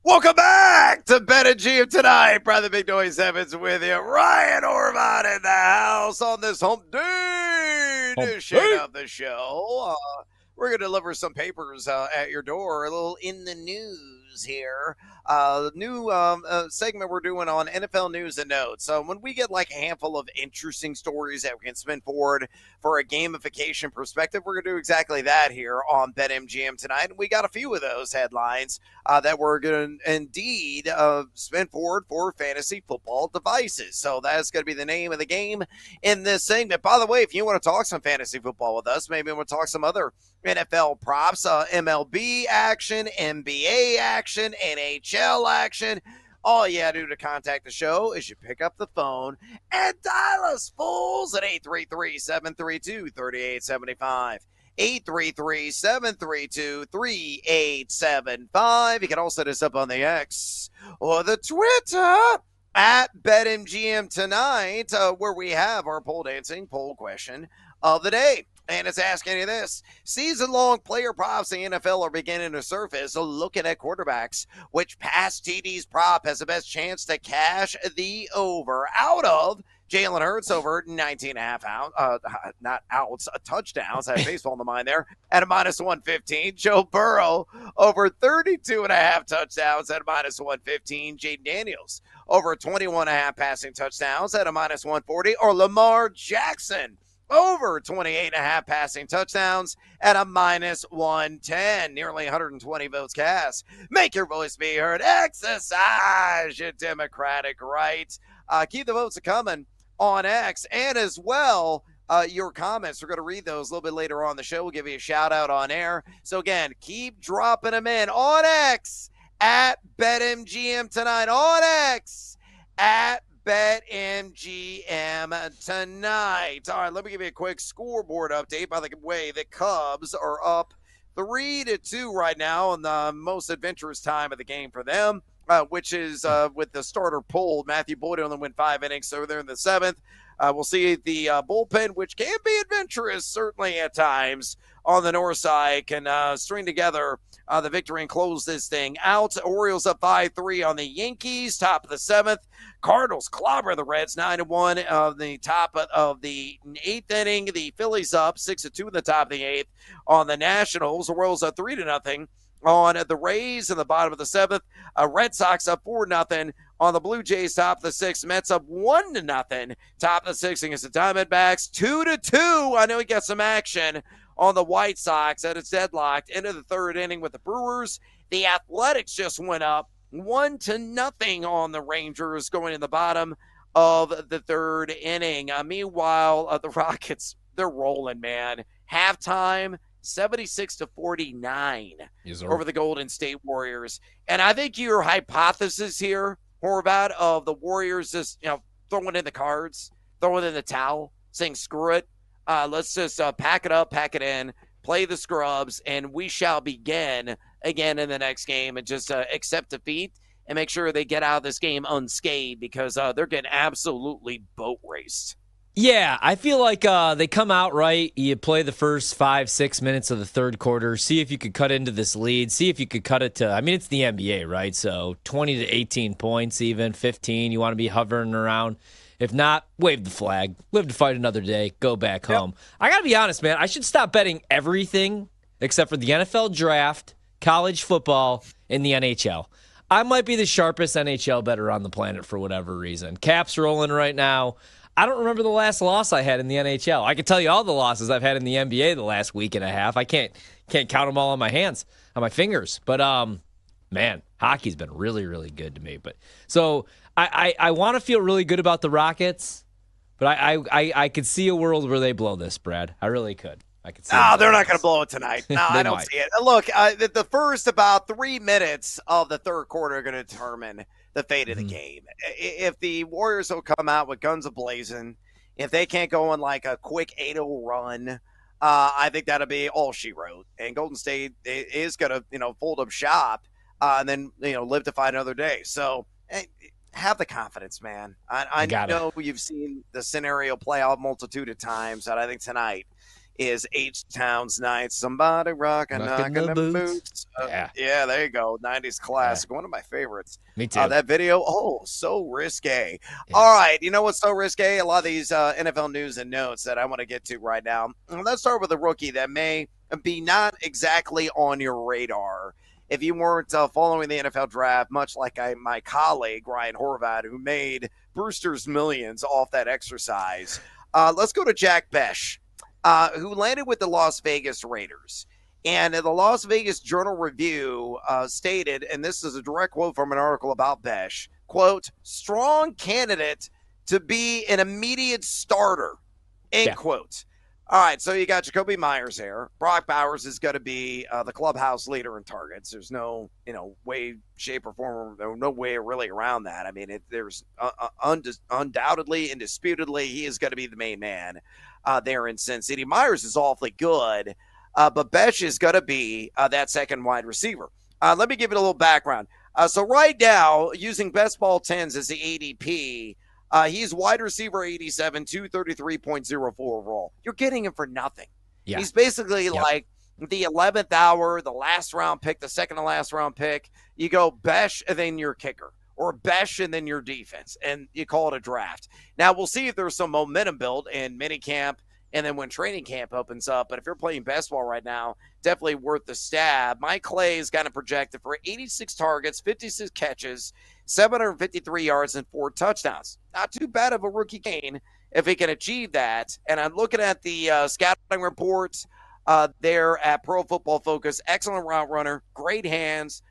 Welcome back to Bet and GM tonight. Brother Big Noise Evans with you. Ryan Horvat in the house on this hump day edition of the show. We're going to deliver some papers at your door, a little in the news here. New segment we're doing on NFL news and notes. So when we get like a handful of interesting stories that we can spin forward for a gamification perspective, we're going to do exactly that here on BetMGM tonight. And we got a few of those headlines that we're going to indeed spin forward for fantasy football devices. So that's going to be the name of the game in this segment. By the way, if you want to talk some fantasy football with us, maybe we'll talk some other NFL props, MLB action, NBA action, NHL action. All you gotta do to contact the show is you pick up the phone and dial us fools at 833-732-3875. 833-732-3875. You can also hit us up on the X or the Twitter at BetMGM tonight, where we have our pole dancing poll question of the day. And it's asking you this. Season-long player props in the NFL are beginning to surface. Looking at quarterbacks, which past TD's prop has the best chance to cash the over out of Jalen Hurts over 19.5 touchdowns. I had baseball in the mind there at a minus 115. Joe Burrow over 32.5 touchdowns at a minus 115. Jaden Daniels over 21.5 passing touchdowns at a minus 140. Or Lamar Jackson over 28.5 passing touchdowns at a minus 110. Nearly 120 votes cast. Make your voice be heard. Exercise your democratic right. Keep the votes coming on X, and as well, your comments. We're going to read those a little bit later on the show. We'll give you a shout out on air. So again, keep dropping them in on X at BetMGM tonight. On X at BetMGM tonight. All right, let me give you a quick scoreboard update. By the way, the Cubs are up 3-2 right now in the most adventurous time of the game for them, which is with the starter pulled. Matthew Boyd only went 5 innings, so they're in the 7th. We'll see the bullpen, which can be adventurous, certainly at times, on the north side, can string together the victory and close this thing out. Orioles up 5-3 on the Yankees, top of the 7th. Cardinals clobber the Reds 9-1 of the top of the 8th inning. The Phillies up 6-2 in the top of the 8th on the Nationals. Orioles up 3-0 on the Rays in the bottom of the 7th. Red Sox up 4-0 on the Blue Jays, top of the 6th. Mets up 1-0, top of the 6th against the Diamondbacks. 2-2. I know he got some action on the White Sox that it's deadlocked into the 3rd inning with the Brewers. The Athletics just went up 1-0 on the Rangers going in the bottom of the 3rd inning. Meanwhile, the Rockets, they're rolling, man. Halftime, 76-49 over the Golden State Warriors. And I think your hypothesis here, Horvat, of the Warriors just, throwing in the cards, throwing in the towel, saying screw it. Let's just pack it up, pack it in, play the scrubs, and we shall begin again in the next game and just accept defeat and make sure they get out of this game unscathed because they're getting absolutely boat raced. Yeah, I feel like they come out right. You play the first 5-6 minutes of the 3rd quarter, see if you could cut into this lead, see if you could cut it to, I mean, it's the NBA, right? So 20 to 18 points, even 15, you want to be hovering around. If not, wave the flag, live to fight another day, go back home. I got to be honest, man, I should stop betting everything except for the NFL draft, college football, and the NHL. I might be the sharpest NHL bettor on the planet for whatever reason. Cap's rolling right now. I don't remember the last loss I had in the NHL. I can tell you all the losses I've had in the NBA the last week and a half. I can't count them all on my fingers. But man, hockey's been really, really good to me. But so I want to feel really good about the Rockets, but I could see a world where they blow this, Brad. I really could. I could see. No, they're not going to blow it tonight. No, I don't see it. Look, the first about 3 minutes of the 3rd quarter are going to determine the fate of the game. If the Warriors will come out with guns a-blazing, if they can't go on like a quick 8-0 run, I think that'll be all she wrote. And Golden State is going to, fold up shop and then, live to fight another day. So have the confidence, man. I know you've seen the scenario play out a multitude of times, and I think tonight is H-Town's Night. Somebody rockin', Rocking knocking the them boots. boots. Yeah. Yeah, there you go. 90s Yeah. classic. One of my favorites. Me too. That video, oh, so risque. Yeah. All right, you know what's so risque? A lot of these NFL news and notes that I want to get to right now. Let's start with a rookie that may be not exactly on your radar. If you weren't following the NFL draft, much like my colleague, Ryan Horvat, who made Brewster's millions off that exercise, let's go to Jack Besh, who landed with the Las Vegas Raiders. And the Las Vegas Journal Review stated, and this is a direct quote from an article about Besh, quote, strong candidate to be an immediate starter, end Yeah. quote. All right, so you got Jacoby Myers there. Brock Bowers is going to be the clubhouse leader in targets. There's no, way, shape, or form, no way really around that. I mean, there's undoubtedly, indisputably, he is going to be the main man there in Sin City. Myers is awfully good, but Besh is going to be that second wide receiver. Let me give it a little background. So right now, using Best Ball 10s as the ADP, he's wide receiver 87, 233.04 overall. You're getting him for nothing. Yeah. He's basically like the 11th hour, the last round pick, the second to last round pick. You go Besh and then your kicker, or Besh and then your defense, and you call it a draft. Now, we'll see if there's some momentum built in minicamp and then when training camp opens up. But if you're playing best ball right now, definitely worth the stab. Mike Clay is kind of projected for 86 targets, 56 catches, 753 yards, and 4 touchdowns. Not too bad of a rookie gain if he can achieve that. And I'm looking at the scouting reports there at Pro Football Focus. Excellent route runner, great hands,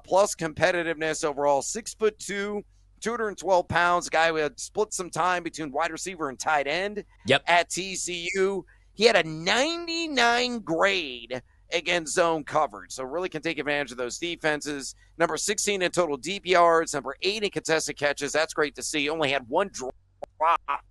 plus competitiveness overall. 6'2", 212 pounds, guy who had split some time between wide receiver and tight end at TCU. He had a 99 grade against zone coverage, so really can take advantage of those defenses. Number 16 in total deep yards, number 8 in contested catches. That's great to see. Only had 1 drop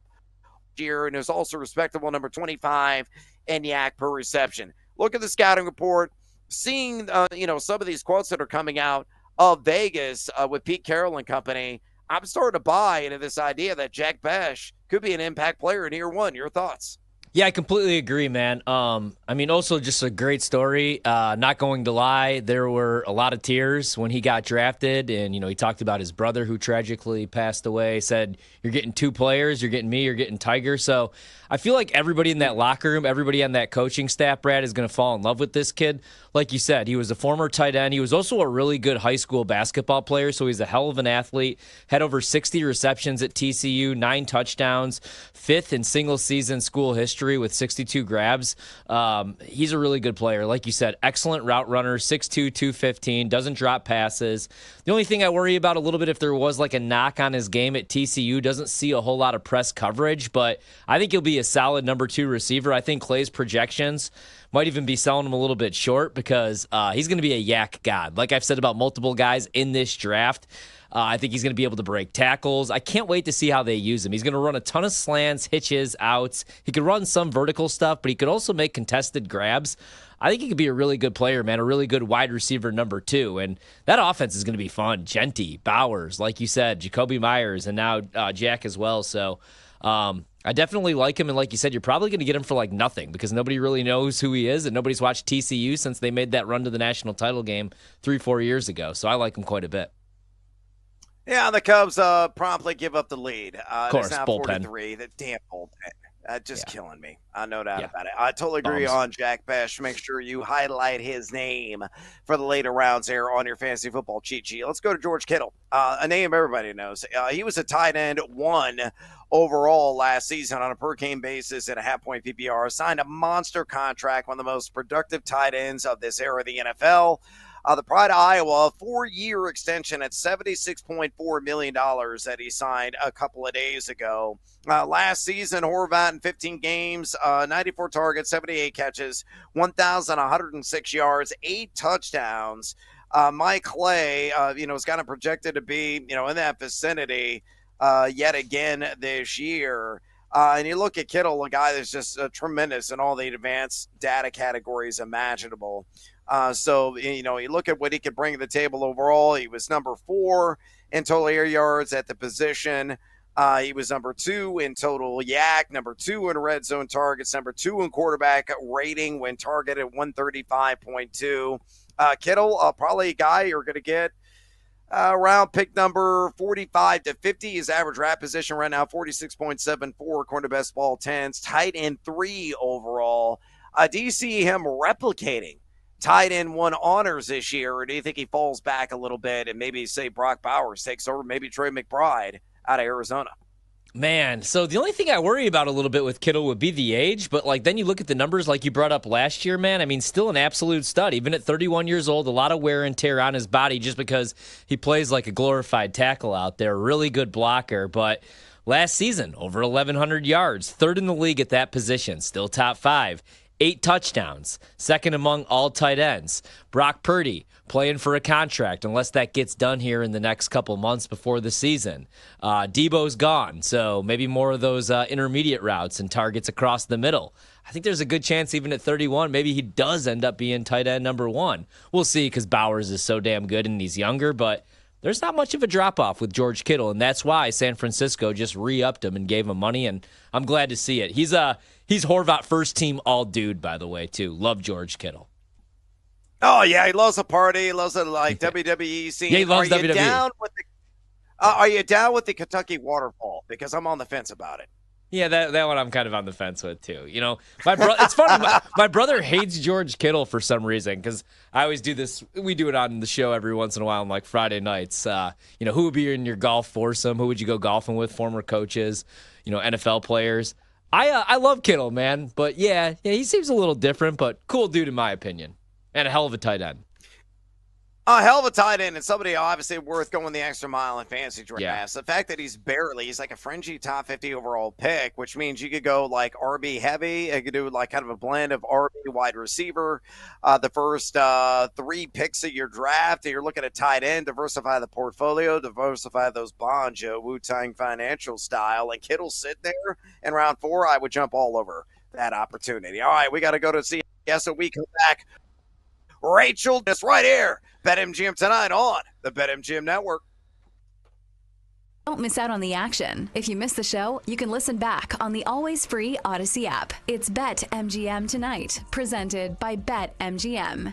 year, and it was also respectable number 25 in yak per reception. Look at the scouting report, seeing some of these quotes that are coming out of Vegas with Pete Carroll and company. I'm starting to buy into this idea that Jack Besh could be an impact player in year one. Your thoughts? Yeah, I completely agree, man. I mean, also just a great story. Not going to lie, there were a lot of tears when he got drafted, and he talked about his brother who tragically passed away. Said, "You're getting 2 players. You're getting me. You're getting Tiger." So I feel like everybody in that locker room, everybody on that coaching staff, Brad, is going to fall in love with this kid. Like you said, he was a former tight end. He was also a really good high school basketball player, so he's a hell of an athlete. Had over 60 receptions at TCU, 9 touchdowns, 5th in single-season school history with 62 grabs. He's a really good player. Like you said, excellent route runner, 6'2", 215, doesn't drop passes. The only thing I worry about a little bit, if there was like a knock on his game at TCU, doesn't see a whole lot of press coverage, but I think he'll be a solid number 2 receiver. I think Clay's projections might even be selling him a little bit short because he's going to be a yak god. Like I've said about multiple guys in this draft, I think he's going to be able to break tackles. I can't wait to see how they use him. He's going to run a ton of slants, hitches, outs. He could run some vertical stuff, but he could also make contested grabs. I think he could be a really good player, man, a really good wide receiver number 2. And that offense is going to be fun. Genty, Bowers, like you said, Jacoby Myers, and now Jack as well. So I definitely like him, and like you said, you're probably going to get him for like nothing because nobody really knows who he is, and nobody's watched TCU since they made that run to the national title game 3-4 years ago. So I like him quite a bit. Yeah, the Cubs promptly give up the lead. Of course, it's now bullpen. 43. The damn bullpen. Just killing me. No doubt Yeah. about it. I totally agree on Jack Besh. Make sure you highlight his name for the later rounds here on your fantasy football cheat sheet. Let's go to George Kittle, a name everybody knows. He was a tight end 1 overall last season on a per-game basis at a half-point PPR. Signed a monster contract, one of the most productive tight ends of this era of the NFL. The Pride of Iowa, 4-year extension at $76.4 million that he signed a couple of days ago. Last season, Horvat in 15 games, 94 targets, 78 catches, 1,106 yards, 8 touchdowns. Mike Clay, is kind of projected to be, in that vicinity yet again this year. And you look at Kittle, a guy that's just tremendous in all the advanced data categories imaginable. So, you look at what he could bring to the table overall. He was number 4 in total air yards at the position. He was number 2 in total yak, number 2 in red zone targets, number 2 in quarterback rating when targeted 135.2. Kittle, probably a guy you're going to get around pick number 45 to 50. His average draft position right now, 46.74, according to Best Ball 10s. Tight end 3 overall. Do you see him replicating tight end 1 honors this year, or do you think he falls back a little bit and maybe, say, Brock Bowers takes over, maybe Trey McBride out of Arizona? Man, so the only thing I worry about a little bit with Kittle would be the age, but like then you look at the numbers like you brought up last year, man. I mean, still an absolute stud. Even at 31 years old, a lot of wear and tear on his body just because he plays like a glorified tackle out there. Really good blocker, but last season, over 1,100 yards, third in the league at that position, still top 5. 8 touchdowns, second among all tight ends. Brock Purdy playing for a contract unless that gets done here in the next couple months before the season. Debo's gone, so maybe more of those intermediate routes and targets across the middle. I think there's a good chance even at 31, maybe he does end up being tight end number 1. We'll see because Bowers is so damn good and he's younger, but there's not much of a drop-off with George Kittle, and that's why San Francisco just re-upped him and gave him money, and I'm glad to see it. He's Horvat first-team all-dude, by the way, too. Love George Kittle. Oh, yeah, he loves a party. He loves the WWE scene. Yeah, he loves WWE. Are you down with the Kentucky waterfall? Because I'm on the fence about it. Yeah, that one I'm kind of on the fence with too. You know, it's funny. My brother hates George Kittle for some reason because I always do this. We do it on the show every once in a while on like Friday nights. Who would be in your golf foursome? Who would you go golfing with? Former coaches, NFL players. I love Kittle, man, but yeah, he seems a little different, but cool dude in my opinion, and a hell of a tight end. A hell of a tight end and somebody obviously worth going the extra mile in fantasy drafts. Yeah. The fact that he's like a fringy top 50 overall pick, which means you could go like RB heavy. You could do like kind of a blend of RB wide receiver. The first 3 picks of your draft, you're looking at tight end, diversify the portfolio, diversify those bonds, Wu-Tang Financial style. And Kittle sitting there in round 4, I would jump all over that opportunity. All right, we got to go to CBS, so we come back. Rachel, just right here. BetMGM tonight on the BetMGM Network. Don't miss out on the action. If you miss the show, you can listen back on the always free Odyssey app. It's BetMGM tonight, presented by BetMGM.